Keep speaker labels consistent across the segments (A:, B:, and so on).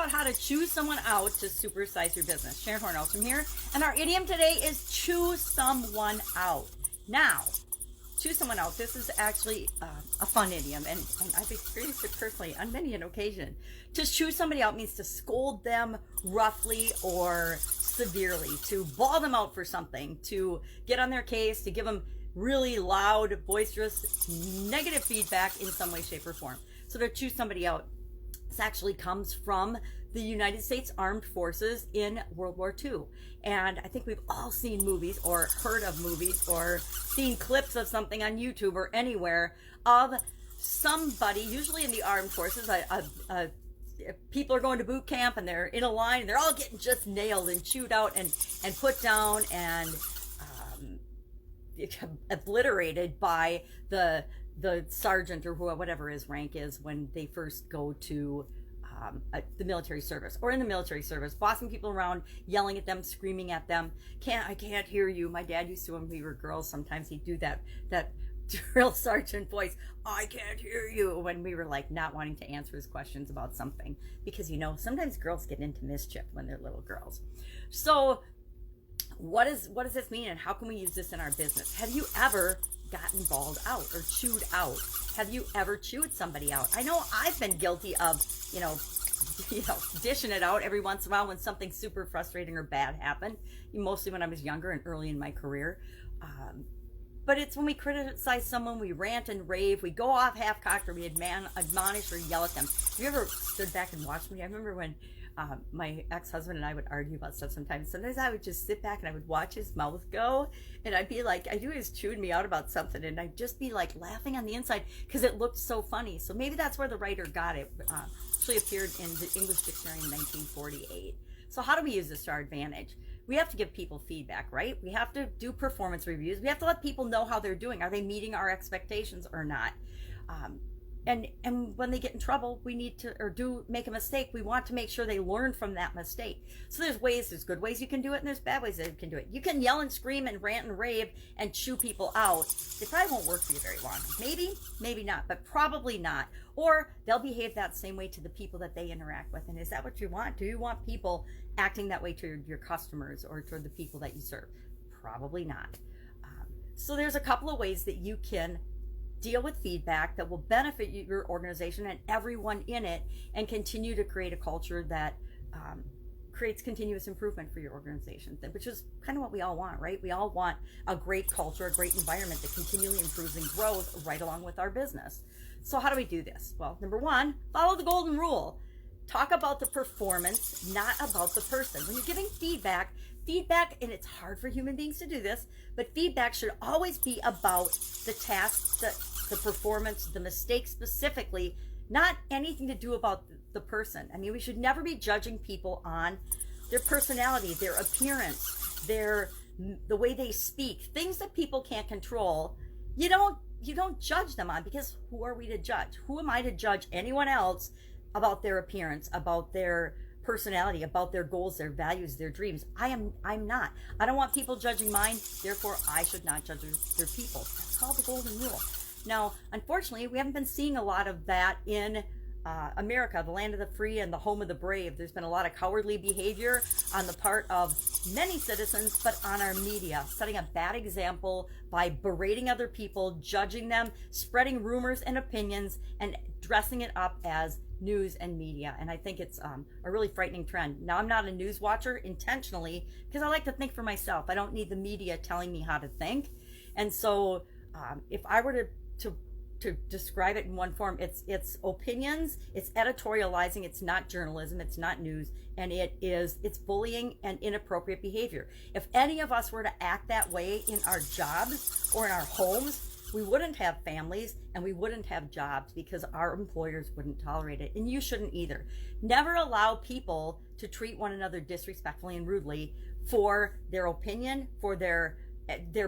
A: about how to choose someone out to supersize your business. Sharon Horne-Ellstrom here, and our idiom today is choose someone out. Now, choose someone out. This is actually a fun idiom, and I've experienced it personally on many an occasion. To choose somebody out means to scold them roughly or severely, to bawl them out for something, to get on their case, to give them really loud, boisterous, negative feedback in some way, shape, or form. So to choose somebody out, this actually comes from the United States Armed Forces in World War II. And I think we've all seen movies or heard of movies or seen clips of something on YouTube or anywhere of somebody, usually in the Armed Forces, people are going to boot camp and they're in a line and they're all getting just nailed and chewed out and put down and obliterated by the sergeant or whatever his rank is when they first go to the military service or in the military service, bossing people around, yelling at them, screaming at them. I can't hear you. My dad used to, when we were girls, sometimes he'd do that drill sergeant voice. I can't hear you, when we were like not wanting to answer his questions about something, because sometimes girls get into mischief when they're little girls. So what does this mean, and how can we use this in our business? Have you ever gotten bawled out or chewed out? Have you ever chewed somebody out? I know I've been guilty of, dishing it out every once in a while when something super frustrating or bad happened, mostly when I was younger and early in my career. But it's when we criticize someone, we rant and rave, we go off half-cocked, or we admonish or yell at them. Have you ever stood back and watched me? I remember when my ex-husband and I would argue about stuff sometimes. Sometimes I would just sit back and I would watch his mouth go, and I'd be like, I knew he was chewing me out about something, and I'd just be like laughing on the inside because it looked so funny. So maybe that's where the writer got it. Actually appeared in the English dictionary in 1948. So how do we use this to our advantage? We have to give people feedback, right? We have to do performance reviews. We have to let people know how they're doing. Are they meeting our expectations or not? And when they get in trouble, we need to, or do make a mistake, we want to make sure they learn from that mistake. So there's good ways you can do it, and there's bad ways that you can do it. You can yell and scream and rant and rave and chew people out. It probably won't work for you very long. Maybe not, but probably not. Or they'll behave that same way to the people that they interact with. And is that what you want? Do you want people acting that way to your customers or toward the people that you serve? Probably not. So there's a couple of ways that you can deal with feedback that will benefit your organization and everyone in it, and continue to create a culture that creates continuous improvement for your organization, which is kind of what we all want, right? We all want a great culture, a great environment that continually improves and grows right along with our business. So how do we do this? Well, number one, follow the golden rule. Talk about the performance, not about the person. When you're giving feedback, and it's hard for human beings to do this, but feedback should always be about the task, the performance, the mistake specifically, not anything to do about the person. I mean, we should never be judging people on their personality, their appearance, the way they speak, things that people can't control. You don't judge them on, because who are we to judge? Who am I to judge anyone else about their appearance, about their personality, about their goals, their values, their dreams? I'm not. I don't want people judging mine, therefore I should not judge their people. That's called the golden rule. Now, unfortunately, we haven't been seeing a lot of that in America, the land of the free and the home of the brave. There's been a lot of cowardly behavior on the part of many citizens, but on our media, setting a bad example by berating other people, judging them, spreading rumors and opinions, and dressing it up as news and media. And I think it's a really frightening trend. Now, I'm not a news watcher intentionally, because I like to think for myself. I don't need the media telling me how to think. And so if I were to describe it in one form, it's opinions, it's editorializing, it's not journalism, it's not news, and it's bullying and inappropriate behavior. If any of us were to act that way in our jobs or in our homes, we wouldn't have families and we wouldn't have jobs, because our employers wouldn't tolerate it, and you shouldn't either. Never allow people to treat one another disrespectfully and rudely for their opinion, for their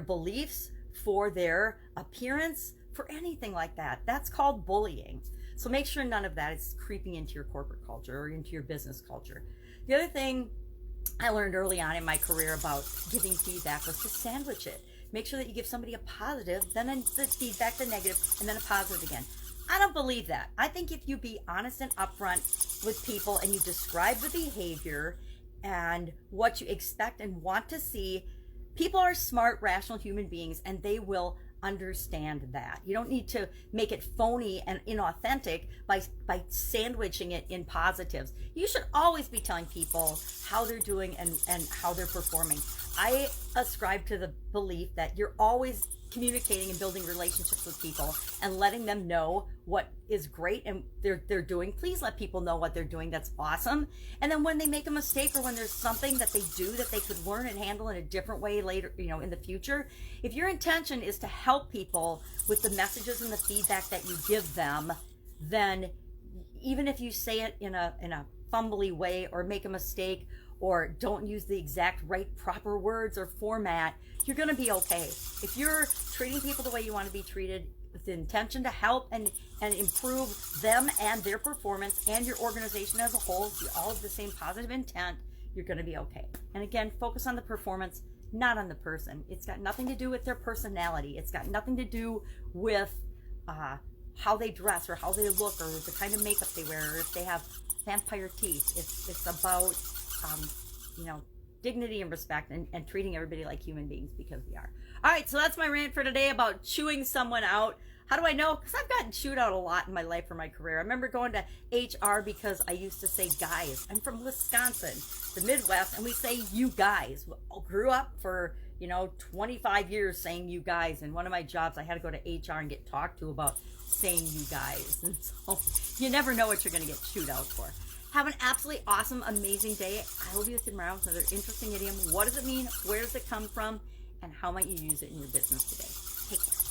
A: beliefs, for their appearance, for anything like that. That's called bullying. So make sure none of that is creeping into your corporate culture or into your business culture. The other thing I learned early on in my career about giving feedback was to sandwich it. Make sure that you give somebody a positive, then the feedback, the negative, and then a positive again. I don't believe that. I think if you be honest and upfront with people and you describe the behavior and what you expect and want to see, people are smart, rational human beings, and they will understand that. You don't need to make it phony and inauthentic by sandwiching it in positives. You should always be telling people how they're doing and how they're performing. I ascribe to the belief that you're always communicating and building relationships with people and letting them know what is great and they're doing. Please let people know what they're doing. That's awesome. And then when they make a mistake or when there's something that they do that they could learn and handle in a different way later, in the future, if your intention is to help people with the messages and the feedback that you give them, then even if you say it in a fumbly way or make a mistake or don't use the exact right proper words or format, you're going to be okay. If you're treating people the way you want to be treated with the intention to help and improve them and their performance and your organization as a whole, if you all have the same positive intent, you're going to be okay. And again, focus on the performance, not on the person. It's got nothing to do with their personality. It's got nothing to do with how they dress or how they look or the kind of makeup they wear or if they have vampire teeth. It's about dignity and respect and treating everybody like human beings because we are. All right, so that's my rant for today about chewing someone out. How do I know? Because I've gotten chewed out a lot in my life or my career. I remember going to HR because I used to say guys. I'm from Wisconsin, the Midwest, and we say you guys. I grew up for 25 years saying you guys. And one of my jobs, I had to go to HR and get talked to about saying you guys. And so you never know what you're going to get chewed out for. Have an absolutely awesome, amazing day. I will be with you tomorrow with another interesting idiom. What does it mean? Where does it come from? And how might you use it in your business today? Take care.